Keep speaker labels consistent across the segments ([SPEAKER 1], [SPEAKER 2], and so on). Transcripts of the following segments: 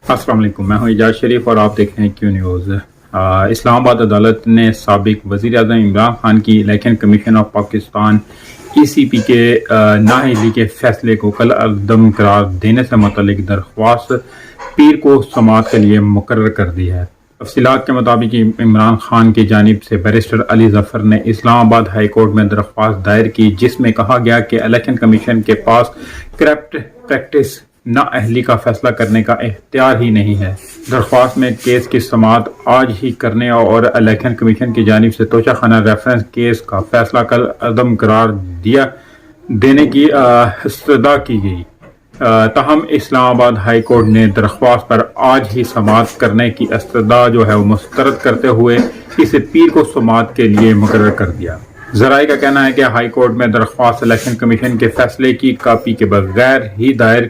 [SPEAKER 1] السلام علیکم، میں ہوں اعجاز شریف اور آپ دیکھ رہے ہیں کیو نیوز۔ اسلام آباد عدالت نے سابق وزیر اعظم عمران خان کی election commission of Pakistan ECP کے نااہلی کے فیصلے کو کل عدم قرار دینے سے متعلق درخواست پیر کو سماعت کے لیے مقرر کر دی ہے۔ تفصیلات کے مطابق عمران خان کی جانب سے بیرسٹر علی ظفر نے اسلام آباد ہائی کورٹ میں درخواست دائر کی، جس میں کہا گیا کہ الیکشن کمیشن کے پاس کرپٹ پریکٹس نااہلی کا فیصلہ کرنے کا اختیار ہی نہیں ہے۔ درخواست میں کیس کی سماعت آج ہی کرنے اور الیکشن کمیشن کی جانب سے توشہ خانہ ریفرنس کیس کا فیصلہ کل عدم قرار دینے کی استدعا کی گئی۔ تاہم اسلام آباد ہائی کورٹ نے درخواست پر آج ہی سماعت کرنے کی استدعا وہ مسترد کرتے ہوئے اسے پیر کو سماعت کے لیے مقرر کر دیا۔ ذرائع کا کہنا ہے کہ ہائی کورٹ میں درخواست الیکشن کمیشن کے فیصلے کی کاپی کے بغیر ہی دائر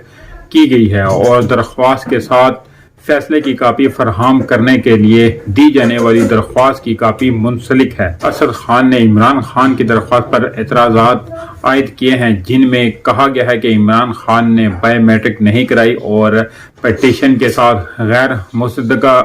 [SPEAKER 1] کی گئی ہے اور درخواست کے ساتھ فیصلے کی کاپی فراہم کرنے کے لیے دی جانے والی درخواست کی کاپی منسلک ہے۔ اسد خان نے عمران خان کی درخواست پر اعتراضات عائد کیے ہیں، جن میں کہا گیا ہے کہ عمران خان نے بائیو میٹرک نہیں کرائی اور پٹیشن کے ساتھ غیر مصدقہ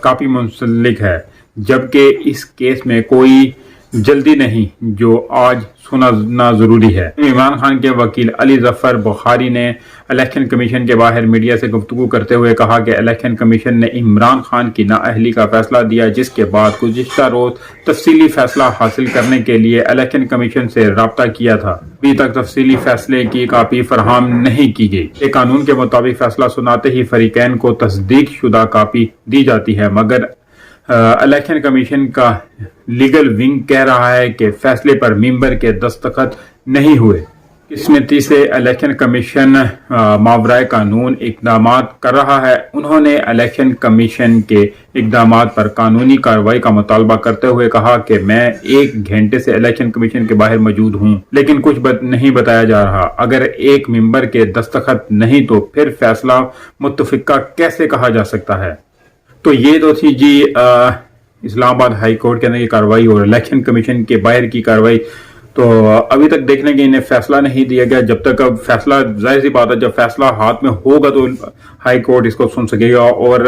[SPEAKER 1] کاپی منسلک ہے، جبکہ اس کیس میں کوئی جلدی نہیں جو آج سننا ضروری ہے۔ عمران خان کے وکیل علی ظفر بخاری نے الیکشن کمیشن کے باہر میڈیا سے گفتگو کرتے ہوئے کہا کہ الیکشن کمیشن نے عمران خان کی نااہلی کا فیصلہ دیا، جس کے بعد گزشتہ روز تفصیلی فیصلہ حاصل کرنے کے لیے الیکشن کمیشن سے رابطہ کیا تھا۔ ابھی تک تفصیلی فیصلے کی کاپی فراہم نہیں کی گئی۔ ایک قانون کے مطابق فیصلہ سناتے ہی فریقین کو تصدیق شدہ کاپی دی جاتی ہے، مگر الیکشن کمیشن کا لیگل ونگ کہہ رہا ہے کہ فیصلے پر ممبر کے دستخط نہیں ہوئے۔ قسمتی سے الیکشن کمیشن ماورائے قانون اقدامات کر رہا ہے۔ انہوں نے الیکشن کمیشن کے اقدامات پر قانونی کارروائی کا مطالبہ کرتے ہوئے کہا کہ میں 1 گھنٹے سے الیکشن کمیشن کے باہر موجود ہوں، لیکن کچھ نہیں بتایا جا رہا۔ اگر ایک ممبر کے دستخط نہیں تو پھر فیصلہ متفقہ کیسے کہا جا سکتا ہے؟ تو یہ تو تھی جی اسلام آباد ہائی کورٹ کے اندر کی کارروائی اور الیکشن کمیشن کے باہر کی کارروائی۔ تو ابھی تک دیکھنے کے انہیں فیصلہ نہیں دیا گیا۔ جب تک اب فیصلہ، ظاہر سی بات ہے جب فیصلہ ہاتھ میں ہوگا تو ہائی کورٹ اس کو سن سکے گا، اور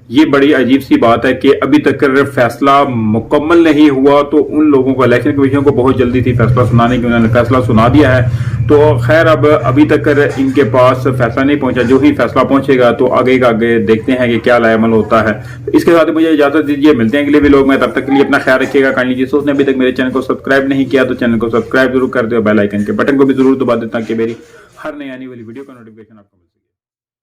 [SPEAKER 1] یہ بڑی عجیب سی بات ہے کہ ابھی تک فیصلہ مکمل نہیں ہوا تو ان لوگوں کو، الیکشن کمیشن کو بہت جلدی تھی فیصلہ سنانے کی، انہوں نے فیصلہ سنا دیا ہے۔ تو خیر ابھی تک ان کے پاس فیصلہ نہیں پہنچا، جو ہی فیصلہ پہنچے گا تو آگے کا آگے دیکھتے ہیں کہ کیا لائے عمل ہوتا ہے۔ اس کے ساتھ مجھے اجازت دیجیے، ملتے ہیں اگلے ویلوگ میں، تب تک کے لیے اپنا خیال رکھیے گا۔ کائنڈلی جس نے ابھی تک میرے چینل کو سبسکرائب نہیں کیا تو چینل کو سبسکرائب ضرور کر دیں اور بیل آئیکن کے بٹن کو بھی ضرور دبا دیں تاکہ میری ہر نئی آنے والی ویڈیو کا نوٹیفکیشن آپ کو